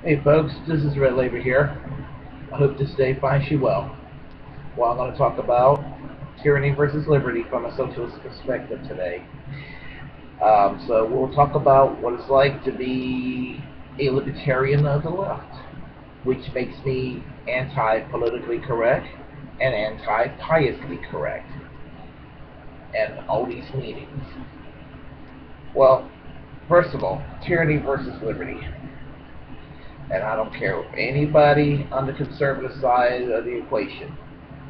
Hey folks, this is Red Labor here. I hope this day finds you well. Well, I'm going to talk about tyranny versus liberty from a socialist perspective today. So we'll talk about what it's like to be a libertarian of the left, which makes me anti-politically correct and anti-piously correct, and all these meanings. Well, first of all, tyranny versus liberty. And I don't care what anybody on the conservative side of the equation,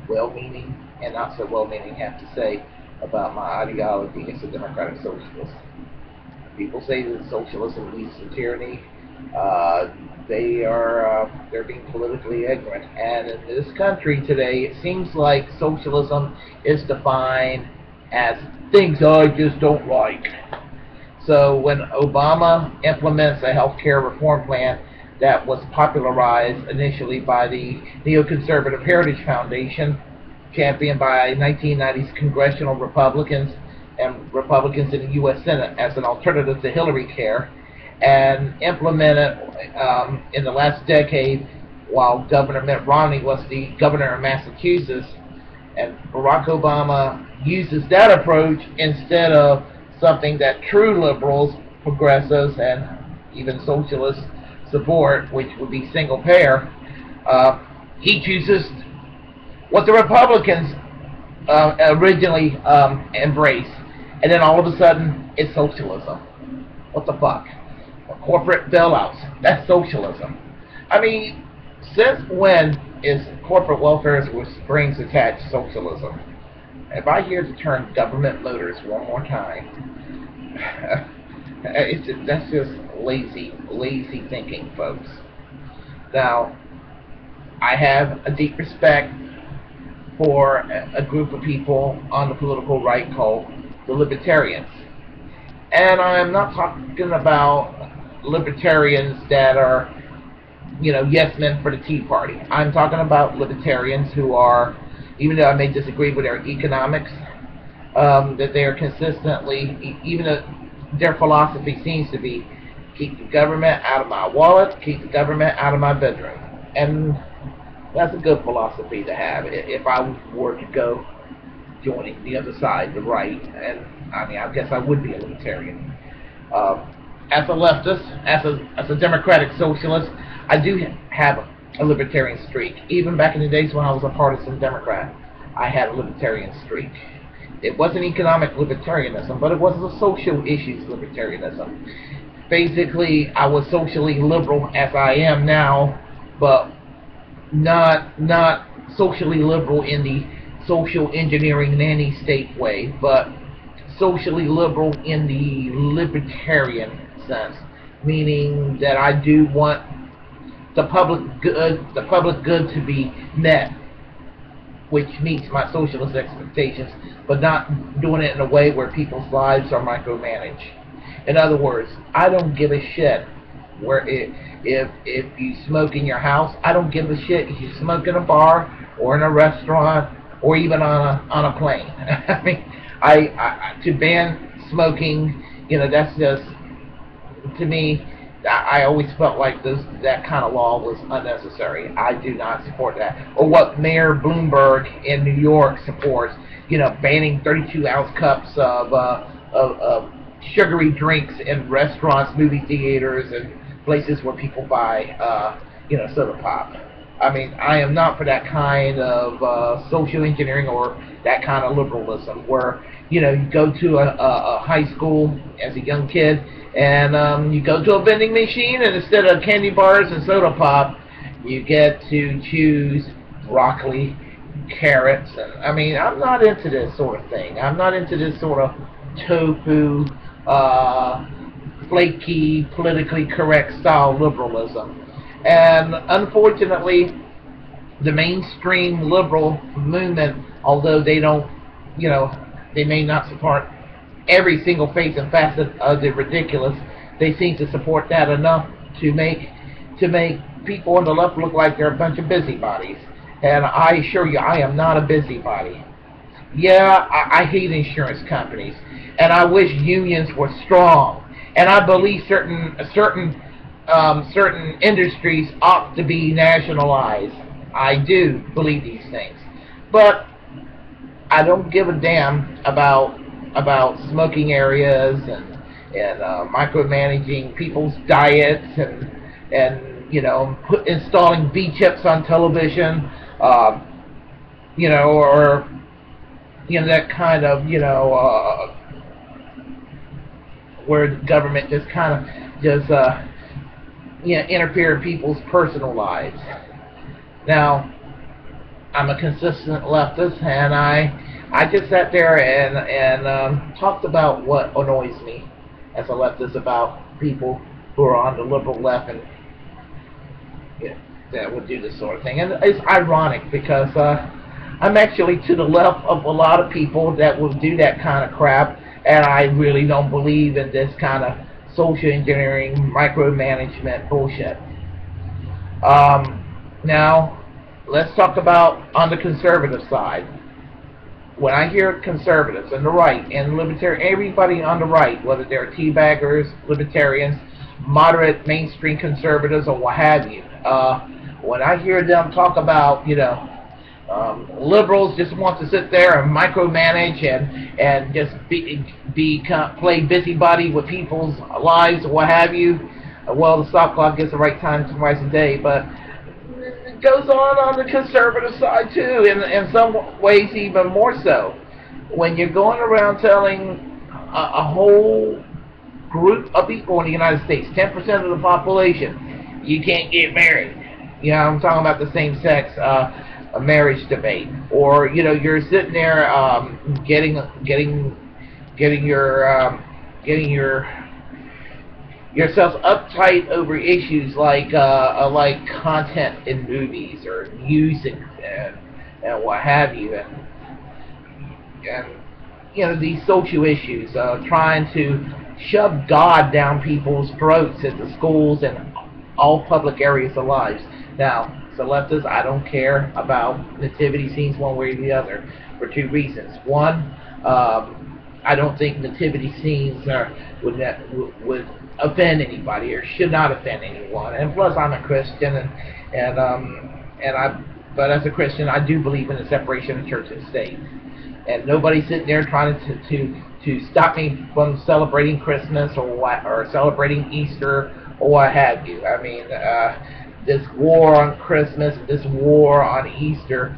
well-meaning and not so well-meaning, have to say about my ideology as a democratic socialist. People say that socialism leads to tyranny. They're being politically ignorant. And in this country today, it seems like socialism is defined as things I just don't like. So when Obama implements a healthcare reform plan that was popularized initially by the Neoconservative Heritage Foundation, championed by 1990s congressional Republicans and Republicans in the U.S. Senate as an alternative to Hillary Care, and implemented in the last decade while Governor Mitt Romney was the governor of Massachusetts, and Barack Obama uses that approach instead of something that true liberals, progressives, and even socialists support, which would be single payer. He chooses what the Republicans originally embraced, and then all of a sudden it's socialism. What the fuck? Corporate bailouts, that's socialism. I mean, since when is corporate welfare with strings attached socialism? If I hear the term government motors one more time, that's just lazy thinking, folks. Now, I have a deep respect for a group of people on the political right called the Libertarians. And I'm not talking about libertarians that are, yes men for the Tea Party. I'm talking about libertarians who are, even though I may disagree with their economics, that they are consistently, even though their philosophy seems to be, keep the government out of my wallet, keep the government out of my bedroom. And that's a good philosophy to have if I were to go joining the other side, the right. And I mean, I guess I would be a libertarian. As a leftist, as a democratic socialist, I do have a libertarian streak. Even back in the days when I was a partisan Democrat, I had a libertarian streak. It wasn't economic libertarianism, but it was a social issues libertarianism. Basically, I was socially liberal as I am now, but not socially liberal in the social engineering nanny state way, but socially liberal in the libertarian sense, meaning that I do want the public good to be met, which meets my socialist expectations, but not doing it in a way where people's lives are micromanaged. In other words, I don't give a shit where if you smoke in your house. I don't give a shit if you smoke in a bar or in a restaurant or even on a plane. I mean, I to ban smoking, that's just, to me, I always felt like that kind of law was unnecessary. I do not support that. Or what Mayor Bloomberg in New York supports, banning 32-ounce cups of sugary drinks in restaurants, movie theaters, and places where people buy, soda pop. I mean, I am not for that kind of social engineering or that kind of liberalism where, you go to a high school as a young kid and you go to a vending machine and instead of candy bars and soda pop, you get to choose broccoli, carrots. And I mean, I'm not into this sort of thing. I'm not into this sort of tofu, flaky, politically correct style liberalism. And unfortunately, the mainstream liberal movement, although they don't, they may not support every single face and facet of the ridiculous, they seem to support that enough to make people on the left look like they're a bunch of busybodies. And I assure you, I am not a busybody. Yeah, I hate insurance companies, and I wish unions were strong. And I believe certain certain industries ought to be nationalized. I do believe these things, but I don't give a damn about smoking areas and micromanaging people's diets and you know, installing B chips on television, you know, or you know, that kind of, you know, where the government just kind of just you know, interfere in people's personal lives. Now, I'm a consistent leftist, and I just sat there and talked about what annoys me as a leftist about people who are on the liberal left and that would do this sort of thing. And it's ironic because I'm actually to the left of a lot of people that will do that kind of crap, and I really don't believe in this kind of social engineering, micromanagement bullshit. Now, let's talk about on the conservative side. When I hear conservatives on the right and libertarian, everybody on the right, whether they're teabaggers, libertarians, moderate mainstream conservatives, or what have you, when I hear them talk about, you know, liberals just want to sit there and micromanage and just play busybody with people's lives or what have you, well, the stop clock gets the right time twice a day, but it goes on the conservative side too, in some ways even more so. When you're going around telling a whole group of people in the United States, 10% of the population, you can't get married. You know, I'm talking about the same-sex marriage debate, or you know, you're sitting there getting yourself uptight over issues like content in movies or music and what have you, and you know, these social issues, trying to shove God down people's throats at the schools and all public areas of lives. Now, so leftists, I don't care about nativity scenes one way or the other for two reasons. One, I don't think nativity scenes would offend anybody or should not offend anyone. And plus, I'm a Christian, but as a Christian, I do believe in the separation of church and state. And nobody's sitting there trying to stop me from celebrating Christmas or celebrating Easter or what have you. I mean, this war on Christmas, this war on Easter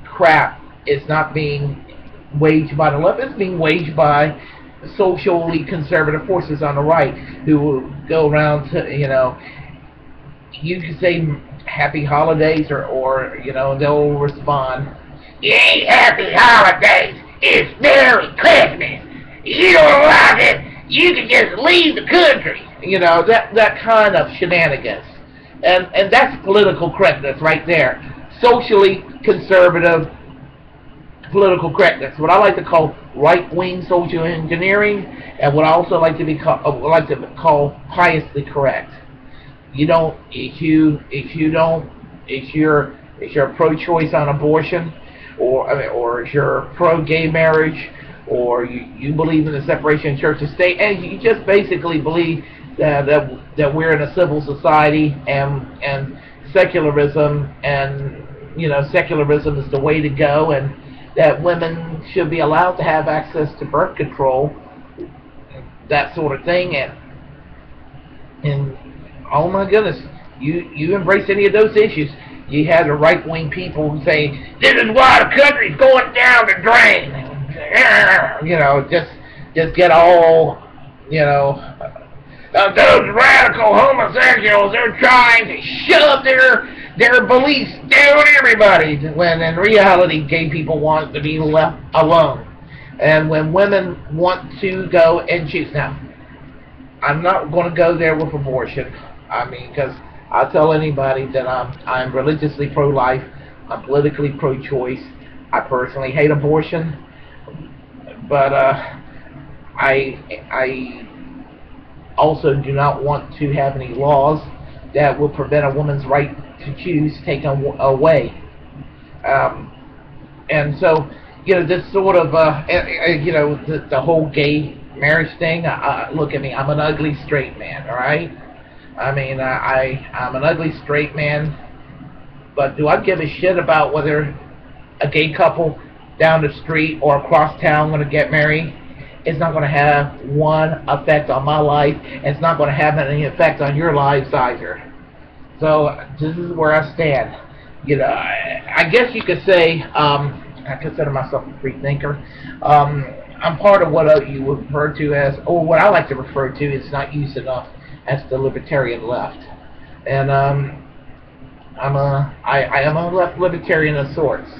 crap is not being waged by the left. It's being waged by socially conservative forces on the right who will go around to, you know, you can say happy holidays or you know, they'll respond, it ain't happy holidays, it's Merry Christmas. You don't like it, you can just leave the country. You know, that kind of shenanigans. And that's political correctness right there. Socially conservative political correctness. What I like to call right-wing social engineering, and what I also like to call piously correct. You don't, if you're pro-choice on abortion, or if you're pro-gay marriage, or you believe in the separation of church and state, and you just basically believe that we're in a civil society and secularism, and you know, secularism is the way to go, and that women should be allowed to have access to birth control, that sort of thing, and oh my goodness, you embrace any of those issues, you have the right-wing people say, this is why the country's going down the drain. You know, just get all, you know, those radical homosexuals, they're trying to shove their beliefs down everybody, when in reality gay people want to be left alone. And when women want to go and choose. Now, I'm not going to go there with abortion. I mean, because I'll tell anybody that I'm religiously pro-life, I'm politically pro-choice. I personally hate abortion, but I also do not want to have any laws that will prevent a woman's right to choose taken away. And so, you know, this sort of, you know, the whole gay marriage thing, look at me, I'm an ugly straight man, all right? I mean, I'm an ugly straight man, but do I give a shit about whether a gay couple down the street or across town going to get married? It's not going to have one effect on my life, and it's not going to have any effect on your lives either. So this is where I stand. You know, I guess you could say I consider myself a free thinker. I'm part of what you would refer to as, or what I like to refer to, it's not used enough, as the libertarian left. And I am a left libertarian of sorts.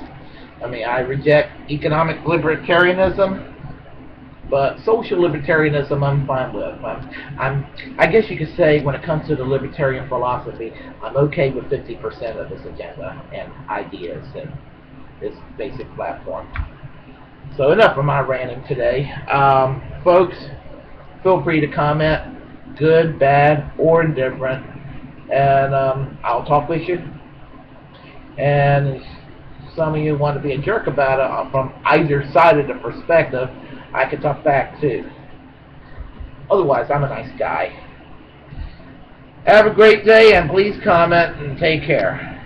I mean, I reject economic libertarianism, but social libertarianism I'm fine with. I guess you could say, when it comes to the libertarian philosophy, I'm okay with 50% of this agenda and ideas and this basic platform. So enough of my ranting today. Folks, feel free to comment, good, bad, or indifferent, and I'll talk with you. And if some of you want to be a jerk about it from either side of the perspective, I can talk back too. Otherwise, I'm a nice guy. Have a great day, and please comment and take care.